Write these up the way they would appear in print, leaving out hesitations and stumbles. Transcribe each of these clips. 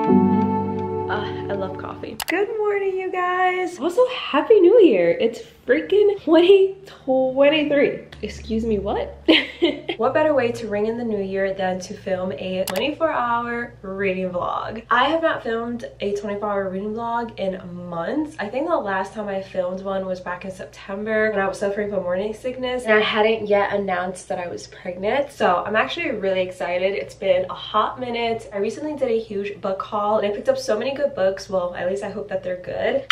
I love coffee. Good morning, you guys. Also, Happy New Year. It's freaking 2023. Excuse me, what? What better way to ring in the new year than to film a 24-hour reading vlog? I have not filmed a 24-hour reading vlog in months. I think the last time I filmed one was back in September when I was suffering from morning sickness and I hadn't yet announced that I was pregnant. So I'm actually really excited. It's been a hot minute. I recently did a huge book haul and I picked up so many good books. Well, at least I hope that they're good.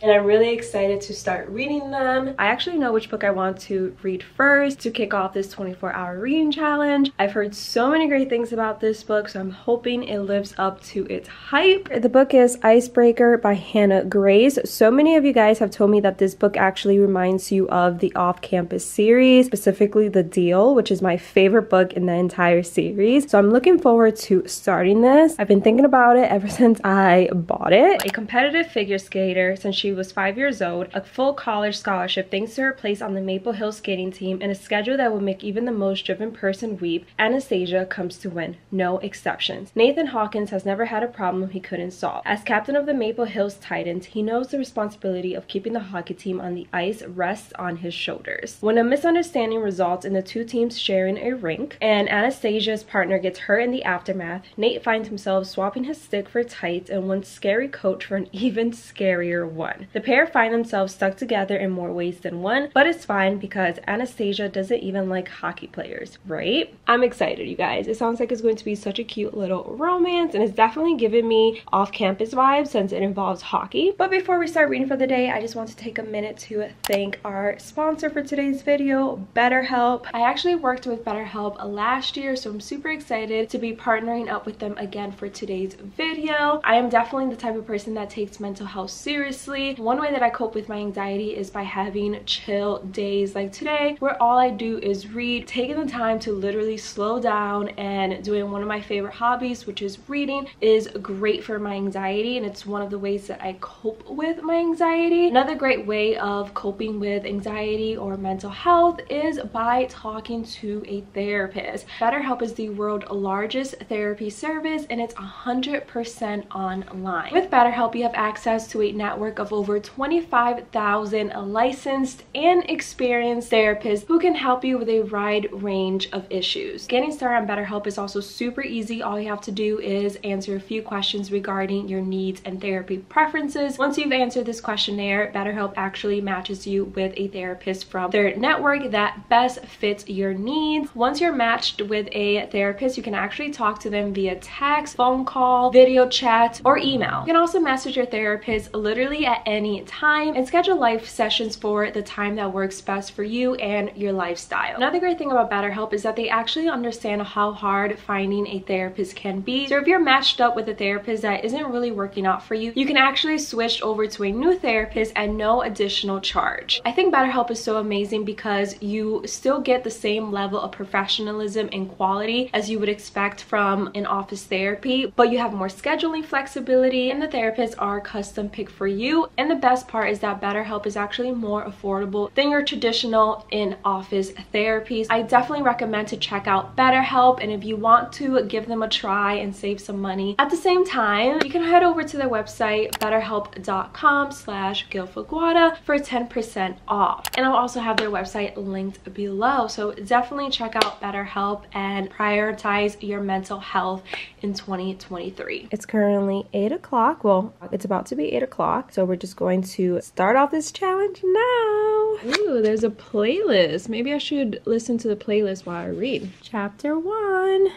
And I'm really excited to start reading them. I actually know which book I want to read first to kick off this 24-hour reading challenge. I've heard so many great things about this book, so I'm hoping it lives up to its hype. The book is Icebreaker by Hannah Grace. So many of you guys have told me that this book actually reminds you of the Off-Campus series, specifically The Deal, which is my favorite book in the entire series. So I'm looking forward to starting this. I've been thinking about it ever since I bought it. A competitive figure skater since she was 5 years old, a full college scholarship thanks to her place on the Maple Hill skating team, and a schedule that will make even the most driven person weep, Anastasia comes to win. No exceptions. Nathan Hawkins has never had a problem he couldn't solve. As captain of the Maple Hills Titans, he knows the responsibility of keeping the hockey team on the ice rests on his shoulders. When a misunderstanding results in the two teams sharing a rink, and Anastasia's partner gets hurt in the aftermath, Nate finds himself swapping his stick for tights and one scary coach for an even scarier one. The pair find themselves stuck together in more ways than one, but it's fine because Anastasia doesn't even like hockey players, right? I'm excited, you guys. It sounds like it's going to be such a cute little romance, and it's definitely giving me off-campus vibes since it involves hockey. But before we start reading for the day, I just want to take a minute to thank our sponsor for today's video, BetterHelp. I actually worked with BetterHelp last year, so I'm super excited to be partnering up with them again for today's video. I am definitely the type of person that takes mental health seriously. One way that I cope with my anxiety is by having chill days like today, where all I do is read, taking the time to literally slow down, and doing one of my favorite hobbies, which is reading, is great for my anxiety, and it's one of the ways that I cope with my anxiety. Another great way of coping with anxiety or mental health is by talking to a therapist. BetterHelp is the world's largest therapy service, and it's 100% online. With BetterHelp, you have access to a network of over 25,000 licensed and experienced therapists who can help you with a wide range of issues. Getting started on BetterHelp is also super easy. All you have to do is answer a few questions regarding your needs and therapy preferences. Once you've answered this questionnaire, BetterHelp actually matches you with a therapist from their network that best fits your needs. Once you're matched with a therapist, you can actually talk to them via text, phone call, video chat, or email. You can also message your therapist literally at any time and schedule live sessions for the time that works best for you and your lifestyle. Another great thing about BetterHelp is that they actually understand how hard finding a therapist can be. So if you're matched up with a therapist that isn't really working out for you, you can actually switch over to a new therapist at no additional charge. I think BetterHelp is so amazing because you still get the same level of professionalism and quality as you would expect from an office therapy, but you have more scheduling flexibility, and the therapists are custom picked for you. And the best part is that BetterHelp is actually more affordable than your traditional in-office therapies. I definitely recommend to check out BetterHelp, and if you want to give them a try and save some money at the same time, you can head over to their website, betterhelp.com/GilFraguada, for 10% off. And I'll also have their website linked below, so definitely check out BetterHelp and prioritize your mental health in 2023. It's currently 8 o'clock. Well, it's about to be 8 o'clock, so we're just going to start off this challenge now. Ooh, there's a playlist. Maybe I should listen to the playlist while I read. Chapter 1.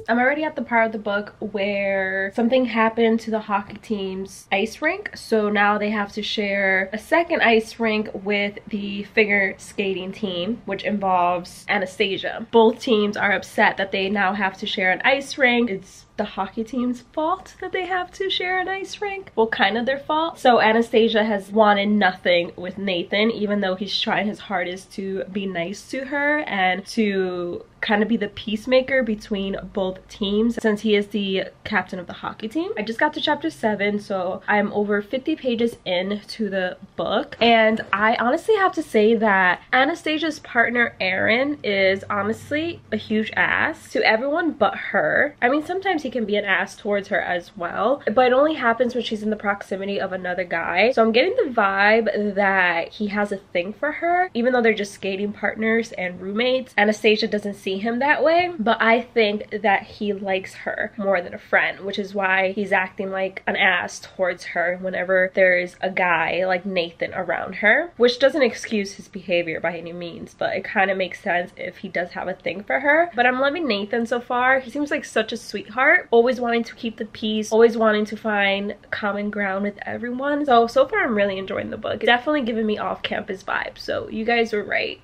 I'm already at the part of the book where something happened to the hockey team's ice rink, so now they have to share a second ice rink with the figure skating team, which involves Anastasia. Both teams are upset that they now have to share an ice rink. It's the hockey team's fault that they have to share an ice rink. Well, kind of their fault. So Anastasia has wanted nothing with Nathan, even though he's trying his hardest to be nice to her and to kind of be the peacemaker between both teams since he is the captain of the hockey team. I just got to chapter 7, so I'm over 50 pages into the book, and I honestly have to say that Anastasia's partner Aaron is honestly a huge ass to everyone but her. I mean, sometimes he can be an ass towards her as well, but it only happens when she's in the proximity of another guy. So I'm getting the vibe that he has a thing for her, even though they're just skating partners and roommates. Anastasia doesn't see him that way, but I think that he likes her more than a friend, which is why he's acting like an ass towards her whenever there's a guy like Nathan around her, which doesn't excuse his behavior by any means, but it kind of makes sense if he does have a thing for her. But I'm loving Nathan so far. He seems like such a sweetheart, always wanting to keep the peace, always wanting to find common ground with everyone. So far I'm really enjoying the book. It's definitely giving me off-campus vibes, so you guys were right.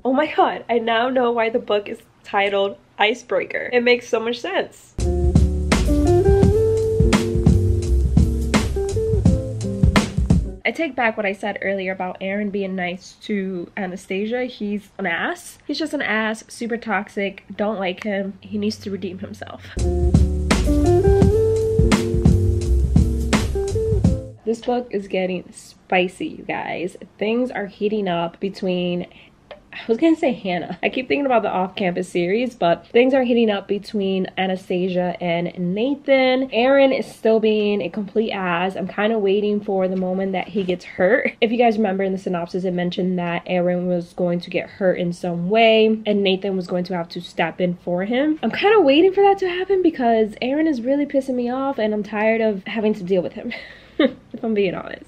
Oh my god, I now know why the book is titled Icebreaker. It makes so much sense. I take back what I said earlier about Aaron being nice to Anastasia. He's an ass. He's just an ass, super toxic, don't like him. He needs to redeem himself. This book is getting spicy, you guys. Things are heating up between, I was gonna say Hannah. I keep thinking about the off-campus series, but things are heating up between Anastasia and Nathan. Aaron is still being a complete ass. I'm kind of waiting for the moment that he gets hurt. If you guys remember in the synopsis, it mentioned that Aaron was going to get hurt in some way and Nathan was going to have to step in for him. I'm kind of waiting for that to happen because Aaron is really pissing me off and I'm tired of having to deal with him, if I'm being honest.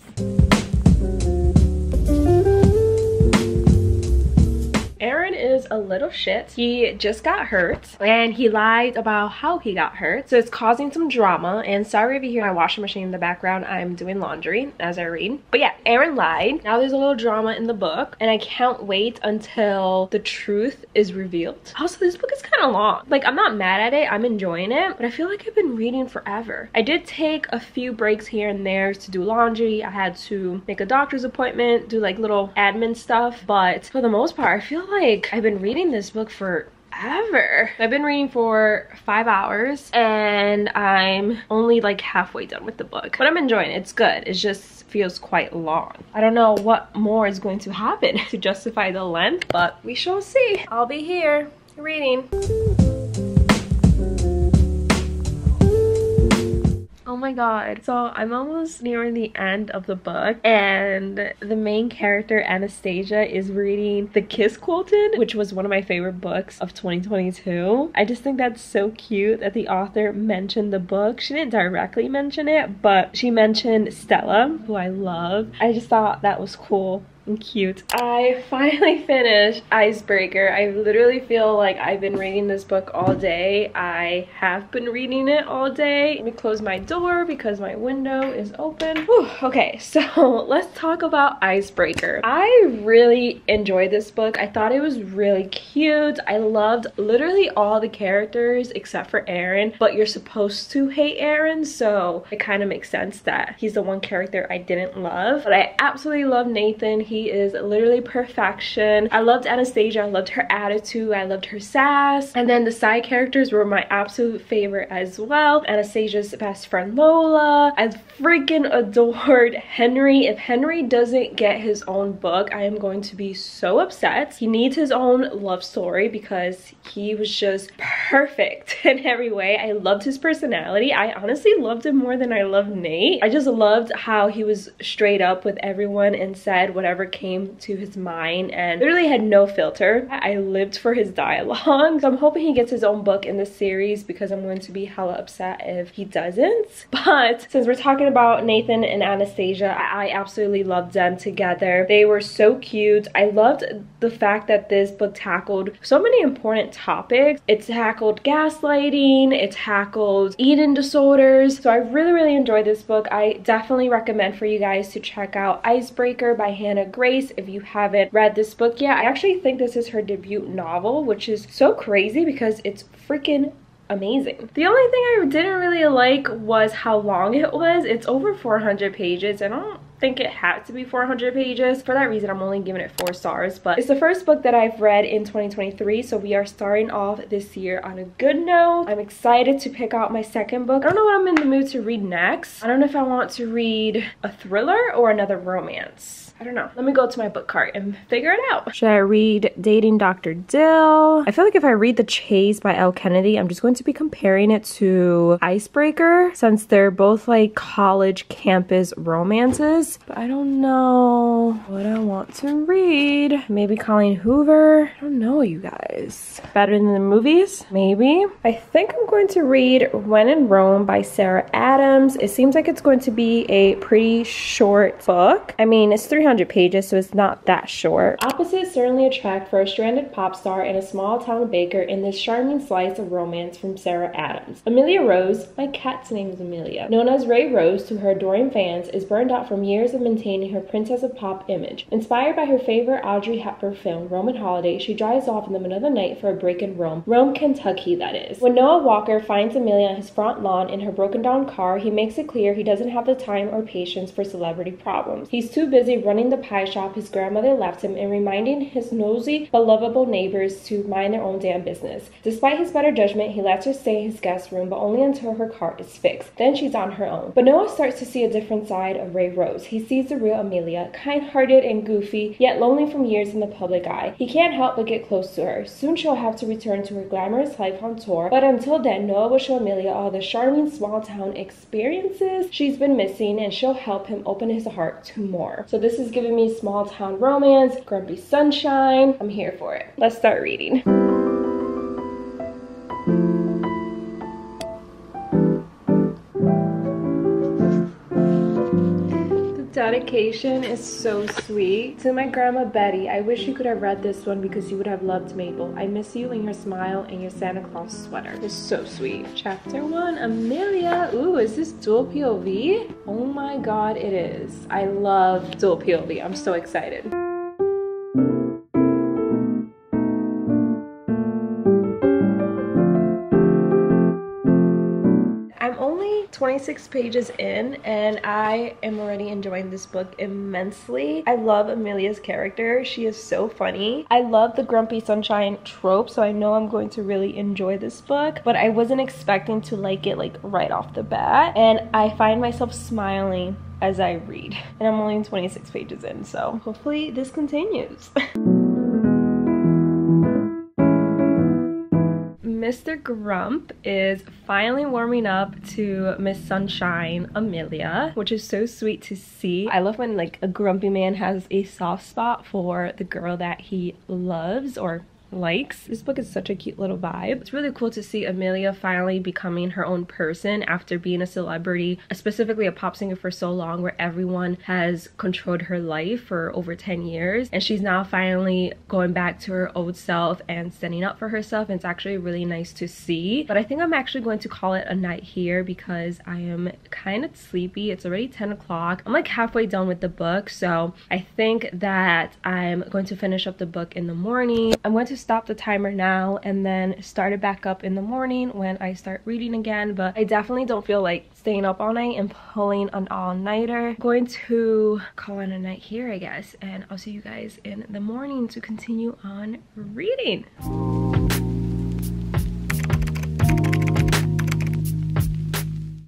Aaron is a little shit. He just got hurt and he lied about how he got hurt, so it's causing some drama. And sorry if you hear my washing machine in the background, I'm doing laundry as I read. But yeah, Aaron lied. Now there's a little drama in the book and I can't wait until the truth is revealed. Also, this book is kind of long. Like, I'm not mad at it, I'm enjoying it, but I feel like I've been reading forever. I did take a few breaks here and there to do laundry. I had to make a doctor's appointment, do like little admin stuff, but for the most part I feel like I've been reading this book for ever. I've been reading for 5 hours and I'm only like halfway done with the book, but I'm enjoying it. It's good. It just feels quite long. I don't know what more is going to happen to justify the length, but we shall see. I'll be here reading. Oh my god. So I'm almost nearing the end of the book and the main character Anastasia is reading The Kiss Quotient, which was one of my favorite books of 2022. I just think that's so cute that the author mentioned the book. She didn't directly mention it, but she mentioned Stella, who I love. I just thought that was cool and cute. I finally finished Icebreaker. I literally feel like I've been reading this book all day. I have been reading it all day. Let me close my door because my window is open. Whew. Okay, so let's talk about Icebreaker. I really enjoyed this book. I thought it was really cute. I loved literally all the characters except for Aaron, but you're supposed to hate Aaron, so it kind of makes sense that he's the one character I didn't love. But I absolutely love Nathan. He is literally perfection. I loved Anastasia. I loved her attitude. I loved her sass. And then the side characters were my absolute favorite as well. Anastasia's best friend Lola. I freaking adored Henry. If Henry doesn't get his own book, I am going to be so upset. He needs his own love story because he was just perfect in every way. I loved his personality. I honestly loved him more than I loved Nate. I just loved how he was straight up with everyone and said whatever came to his mind and literally had no filter. I lived for his dialogue. So I'm hoping he gets his own book in this series because I'm going to be hella upset if he doesn't. But since we're talking about Nathan and Anastasia, I absolutely loved them together. They were so cute. I loved the fact that this book tackled so many important topics. It tackled gaslighting, it tackled eating disorders. So I really enjoyed this book. I definitely recommend for you guys to check out Icebreaker by Hannah. Grace. If you haven't read this book yet, I actually think this is her debut novel, which is so crazy because it's freaking amazing. The only thing I didn't really like was how long it was. It's over 400 pages and I don't think it had to be 400 pages. For that reason, I'm only giving it 4 stars, but it's the first book that I've read in 2023, so we are starting off this year on a good note. I'm excited to pick out my second book. I don't know what I'm in the mood to read next. I don't know if I want to read a thriller or another romance. I don't know. Let me go to my book cart and figure it out. Should I read Dating Dr. Dill? I feel like if I read The Chase by Elle Kennedy, I'm just going to be comparing it to Icebreaker since they're both like college campus romances. But I don't know what I want to read. Maybe Colleen Hoover. I don't know, you guys. Better than the movies? Maybe. I think I'm going to read When in Rome by Sarah Adams. It seems like it's going to be a pretty short book. I mean, it's 300 pages, so it's not that short. Opposites certainly attract for a stranded pop star and a small town baker in this charming slice of romance from Sarah Adams. Amelia Rose, my cat's name is Amelia, known as Ray Rose to her adoring fans, is burned out from years of maintaining her princess of pop image. Inspired by her favorite Audrey Hepburn film, Roman Holiday, she drives off in the middle of the night for a break in Rome, Kentucky, that is. When Noah Walker finds Amelia on his front lawn in her broken down car, he makes it clear he doesn't have the time or patience for celebrity problems. He's too busy running the pie shop his grandmother left him and reminding his nosy but lovable neighbors to mind their own damn business. Despite his better judgment, he lets her stay in his guest room, but only until her car is fixed. Then she's on her own. But Noah starts to see a different side of Ray Rose. He sees the real Amelia, kind-hearted and goofy, yet lonely from years in the public eye. He can't help but get close to her. Soon she'll have to return to her glamorous life on tour, but until then, Noah will show Amelia all the charming small-town experiences she's been missing, and she'll help him open his heart to more. So this is giving me small town romance, grumpy sunshine. I'm here for it. Let's start reading. Dedication is so sweet. To my grandma Betty, I wish you could have read this one because you would have loved Mabel. I miss you and your smile and your Santa Claus sweater. It's so sweet. Chapter 1, Amelia. Ooh, is this dual POV? Oh my god, it is. I love dual POV. I'm so excited. I'm only 26 pages in and I am already enjoying this book immensely. I love Amelia's character. She is so funny. I love the grumpy sunshine trope, so I know I'm going to really enjoy this book, but I wasn't expecting to like it like right off the bat, and I find myself smiling as I read. And I'm only 26 pages in, so hopefully this continues. Mr. Grump is finally warming up to Miss Sunshine, Amelia, which is so sweet to see. I love when like a grumpy man has a soft spot for the girl that he loves or likes. This book is such a cute little vibe. It's really cool to see Amelia finally becoming her own person after being a celebrity, specifically a pop singer for so long, where everyone has controlled her life for over 10 years, and she's now finally going back to her old self and standing up for herself, and it's actually really nice to see. But I think I'm actually going to call it a night here because I am kind of sleepy. It's already 10 o'clock. I'm like halfway done with the book, so I think that I'm going to finish up the book in the morning. I'm going to stop the timer now and then start it back up in the morning when I start reading again, but I definitely don't feel like staying up all night and pulling an all-nighter. Going to call it a night here, I guess, and I'll see you guys in the morning to continue on reading.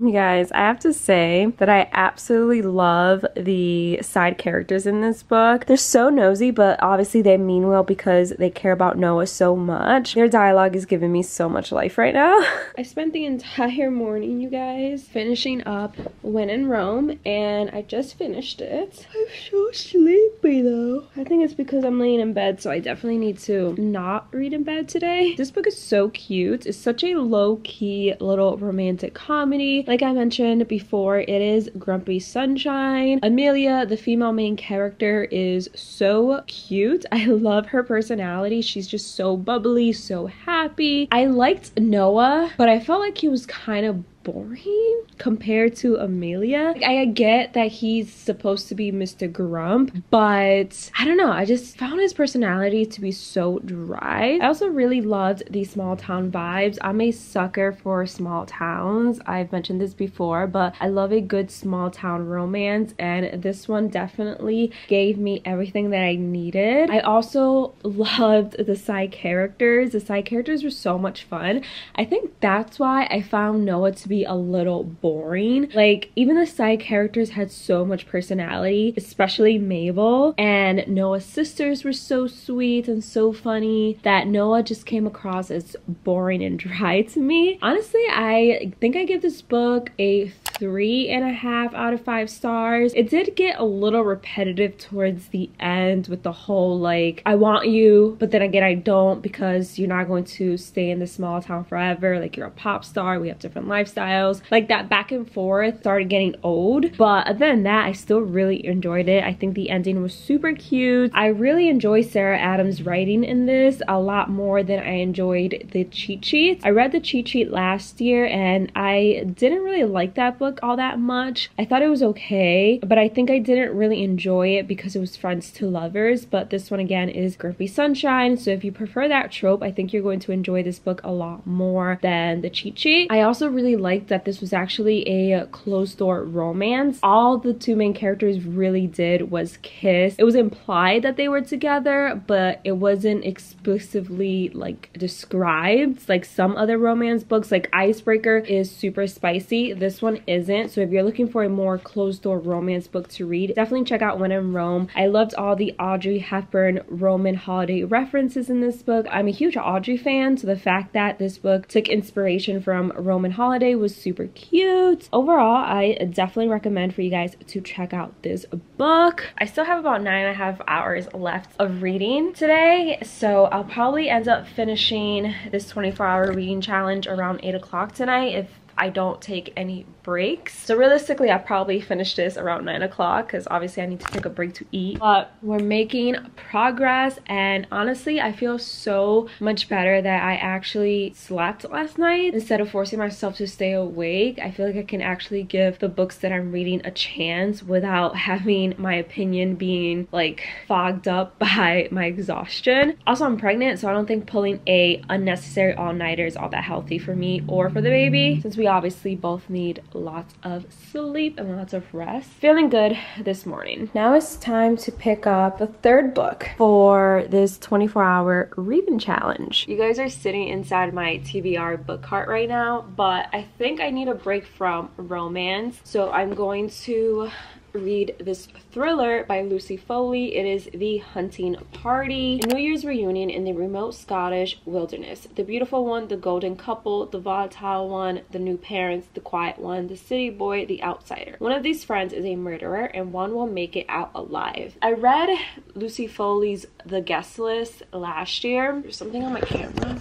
You guys, I have to say that I absolutely love the side characters in this book. They're so nosy, but obviously they mean well because they care about Noah so much. Their dialogue is giving me so much life right now. I spent the entire morning, you guys, finishing up When in Rome, and I just finished it. I'm so sleepy though. I think it's because I'm laying in bed, so I definitely need to not read in bed today. This book is so cute. It's such a low-key little romantic comedy. Like I mentioned before, it is grumpy sunshine. Amelia, the female main character, is so cute. I love her personality. She's just so bubbly, so happy. I liked Noah, but I felt like he was kind of boring compared to Amelia. Like, I get that he's supposed to be Mr. Grump, but I don't know, I just found his personality to be so dry. I also really loved the small town vibes. I'm a sucker for small towns. I've mentioned this before, but I love a good small town romance, and this one definitely gave me everything that I needed. I also loved the side characters. The side characters were so much fun. I think that's why I found Noah to be a little boring. Like, even the side characters had so much personality, especially Mabel, and Noah's sisters were so sweet and so funny that Noah just came across as boring and dry to me. Honestly, I think I give this book a 3.5 out of 5 stars. It did get a little repetitive towards the end with the whole like, I want you, but then again I don't, because you're not going to stay in this small town forever. Like, you're a pop star, we have different lifestyles. Like, that back and forth started getting old, but other than that, I still really enjoyed it. I think the ending was super cute. I really enjoy Sarah Adams' writing in this a lot more than I enjoyed the cheat sheets. I read the cheat sheet last year and I didn't really like that book all that much. I thought it was okay, but I think I didn't really enjoy it because it was friends to lovers. But this one again is Grumpy Sunshine, so if you prefer that trope, I think you're going to enjoy this book a lot more than the cheat sheet. I also really liked that this was actually a closed door romance. All the two main characters really did was kiss. It was implied that they were together, but it wasn't explicitly like described like some other romance books. Like, Icebreaker is super spicy, this one isn't. So if you're looking for a more closed door romance book to read, definitely check out When in Rome. I loved all the Audrey Hepburn Roman holiday references in this book. I'm a huge Audrey fan, so the fact that this book took inspiration from Roman holiday was super cute. Overall, I definitely recommend for you guys to check out this book. I still have about 9.5 hours left of reading today, so I'll probably end up finishing this 24-hour reading challenge around 8 o'clock tonight if I don't take any breaks. So realistically, I'll probably finish this around 9 o'clock because obviously I need to take a break to eat. But we're making progress, and honestly, I feel so much better that I actually slept last night instead of forcing myself to stay awake. I feel like I can actually give the books that I'm reading a chance without having my opinion being like fogged up by my exhaustion. Also, I'm pregnant, so I don't think pulling a unnecessary all-nighter is all that healthy for me or for the baby, since we obviously both need lots of sleep and lots of rest. Feeling good this morning. Now it's time to pick up the third book for this 24-hour reading challenge. You guys are sitting inside my TBR book cart right now, but I think I need a break from romance, so I'm going to read this thriller by Lucy Foley. It is The Hunting Party. A New Year's reunion in the remote Scottish wilderness. The beautiful one, the golden couple, the volatile one, the new parents, the quiet one, the city boy, the outsider. One of these friends is a murderer and one will make it out alive. I read Lucy Foley's The Guest List last year. There's something on my camera.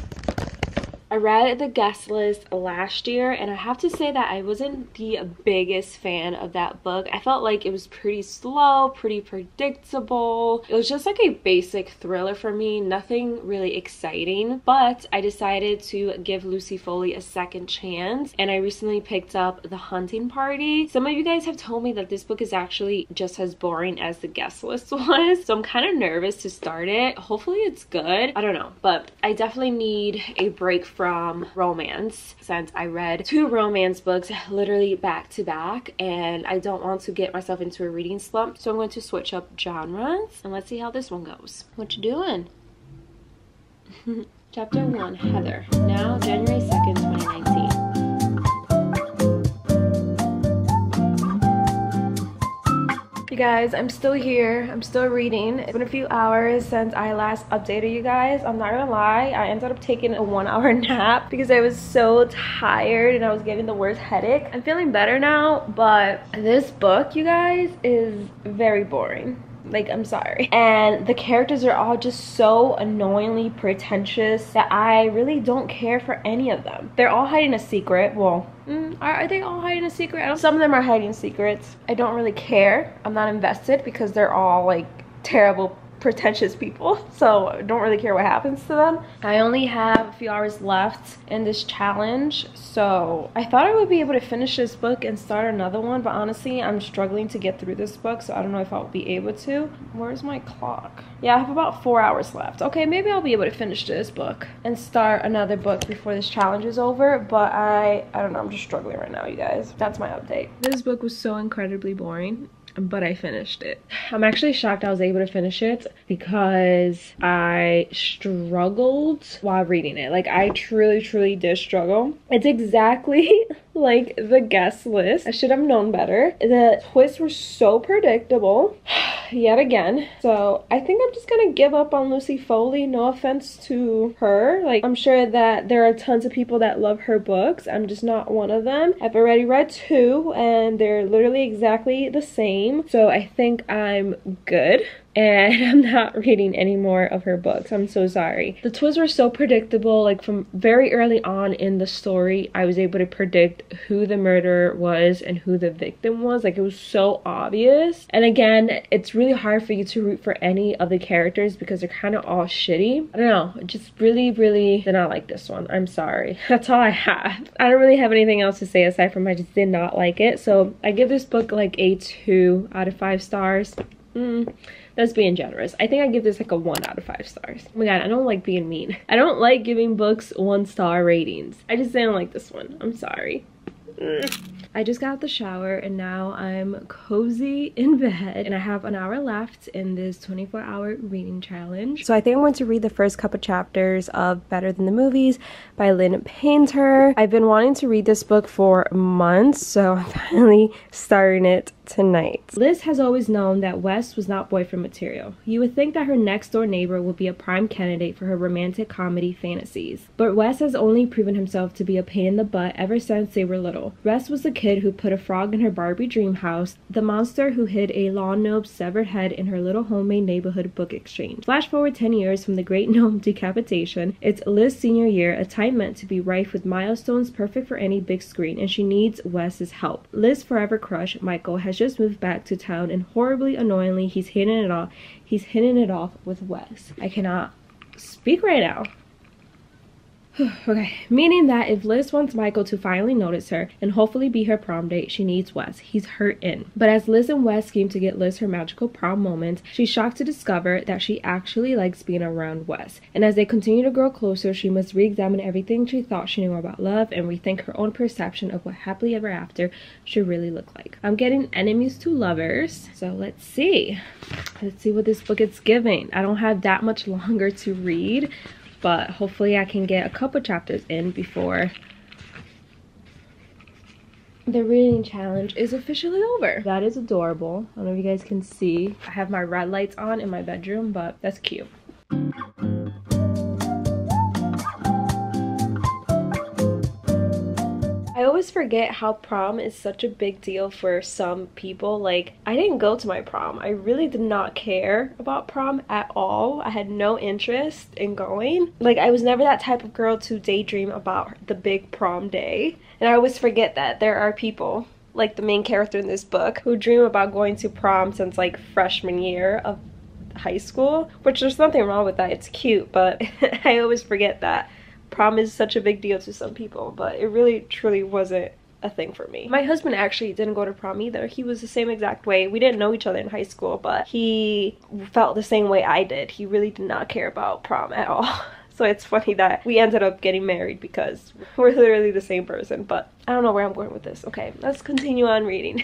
I read The Guest List last year, and I have to say that I wasn't the biggest fan of that book. I felt like it was pretty slow, pretty predictable. It was just like a basic thriller for me, nothing really exciting. But I decided to give Lucy Foley a second chance, and I recently picked up The Hunting Party. Some of you guys have told me that this book is actually just as boring as The Guest List was, so I'm kind of nervous to start it. Hopefully it's good. I don't know, but I definitely need a break from romance since I read 2 romance books literally back to back, and I don't want to get myself into a reading slump, so I'm going to switch up genres and let's see how this one goes. What you doing? Chapter 1, Heather. Now January 2nd, 2019. Guys, I'm still here. I'm still reading. It's been a few hours since I last updated you guys. I'm not gonna lie, I ended up taking a 1-hour nap because I was so tired and I was getting the worst headache. I'm feeling better now, but this book, you guys, is very boring. Like, I'm sorry. And the characters are all just so annoyingly pretentious that I really don't care for any of them. They're all hiding a secret. Well, are they all hiding a secret? Some of them are hiding secrets. I don't really care. I'm not invested because they're all like terrible pretentious people, so I don't really care what happens to them. I only have a few hours left in this challenge, so I thought I would be able to finish this book and start another one, but honestly I'm struggling to get through this book, so I don't know if I'll be able to. Where's my clock? Yeah, I have about 4 hours left. Okay, maybe I'll be able to finish this book and start another book before this challenge is over, but I don't know, I'm just struggling right now, you guys. That's my update. This book was so incredibly boring, but I finished it. I'm actually shocked I was able to finish it because I struggled while reading it. Like, I truly did struggle. It's exactly like the guest list. I should have known better. The twists were so predictable yet again. So I think I'm just gonna give up on Lucy Foley. No offense to her. Like, I'm sure that there are tons of people that love her books. I'm just not one of them. I've already read 2 and they're literally exactly the same. So I think I'm good. And I'm not reading any more of her books. I'm so sorry. The twists were so predictable. Like, from very early on in the story, I was able to predict who the murderer was and who the victim was. Like, it was so obvious. And again, it's really hard for you to root for any of the characters because they're kind of all shitty. I don't know. I just really did not like this one. I'm sorry. That's all I have. I don't really have anything else to say aside from I just did not like it. So I give this book like a 2 out of 5 stars. That's being generous. I think I give this like a 1 out of 5 stars. Oh my god, I don't like being mean. I don't like giving books 1-star ratings. I just didn't like this one. I'm sorry. I just got out the shower and now I'm cozy in bed and I have an hour left in this 24-hour reading challenge. So I think I'm going to read the first couple chapters of Better Than the Movies by Lynn Painter. I've been wanting to read this book for months, so I'm finally starting it tonight. Liz has always known that Wes was not boyfriend material. You would think that her next door neighbor would be a prime candidate for her romantic comedy fantasies. But Wes has only proven himself to be a pain in the butt ever since they were little. Wes was the kid who put a frog in her Barbie dream house, the monster who hid a lawn gnome's severed head in her little homemade neighborhood book exchange. Flash forward 10 years from the great gnome decapitation, it's Liz's senior year, a time meant to be rife with milestones perfect for any big screen, and she needs Wes's help. Liz's forever crush, Michael, has just moved back to town and horribly annoyingly he's hitting it off with Wes. I cannot speak right now. Okay, meaning that if Liz wants Michael to finally notice her and hopefully be her prom date, she needs Wes. He's her in. But as Liz and Wes scheme to get Liz her magical prom moment, she's shocked to discover that she actually likes being around Wes. And as they continue to grow closer, she must re-examine everything she thought she knew about love and rethink her own perception of what happily ever after should really look like. I'm getting enemies to lovers, so let's see. Let's see what this book is giving. I don't have that much longer to read, but hopefully I can get a couple chapters in before the reading challenge is officially over. That is adorable. I don't know if you guys can see. I have my red lights on in my bedroom, but that's cute. I always forget how prom is such a big deal for some people. Like, I didn't go to my prom. I really did not care about prom at all. I had no interest in going. Like, I was never that type of girl to daydream about the big prom day. And I always forget that there are people, like the main character in this book, who dream about going to prom since like freshman year of high school, which there's nothing wrong with that. It's cute, but I always forget that prom is such a big deal to some people, but it really truly wasn't a thing for me. My husband actually didn't go to prom either. He was the same exact way. We didn't know each other in high school, but he felt the same way I did. He really did not care about prom at all. So it's funny that we ended up getting married because we're literally the same person, but I don't know where I'm going with this. Okay, let's continue on reading.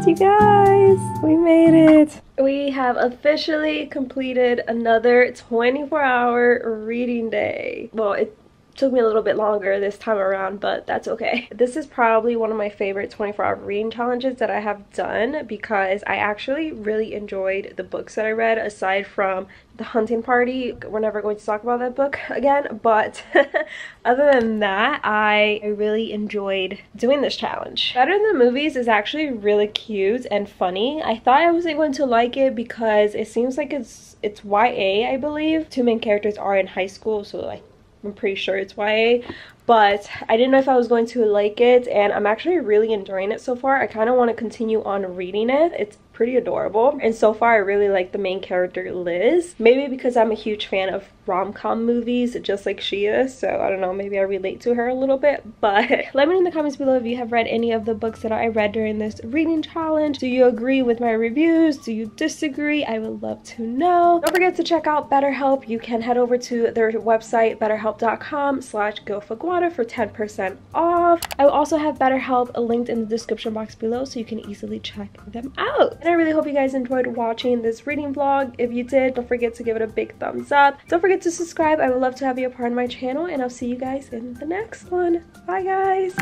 You guys, we made it. We have officially completed another 24-hour reading day. Well, it took me a little bit longer this time around, but that's okay. This is probably one of my favorite 24-hour reading challenges that I have done because I actually really enjoyed the books that I read, aside from The Hunting Party. We're never going to talk about that book again, but other than that, I really enjoyed doing this challenge. Better Than the Movies is actually really cute and funny. I thought I wasn't going to like it because it seems like it's YA, I believe. Two main characters are in high school, so I I'm pretty sure it's YA, but I didn't know if I was going to like it, and I'm actually really enjoying it so far. I kind of want to continue on reading it. It's pretty adorable, and so far I really like the main character Liz. Maybe because I'm a huge fan of rom-com movies just like she is, so I don't know, maybe I relate to her a little bit. But let me know in the comments below if you have read any of the books that I read during this reading challenge. Do you agree with my reviews? Do you disagree? I would love to know. Don't forget to check out BetterHelp. You can head over to their website betterhelp.com/GilFraguada for 10% off. I will also have BetterHelp linked in the description box below so you can easily check them out. And I really hope you guys enjoyed watching this reading vlog. If you did, don't forget to give it a big thumbs up. Don't forget to subscribe. I would love to have you a part of my channel, and I'll see you guys in the next one. Bye guys.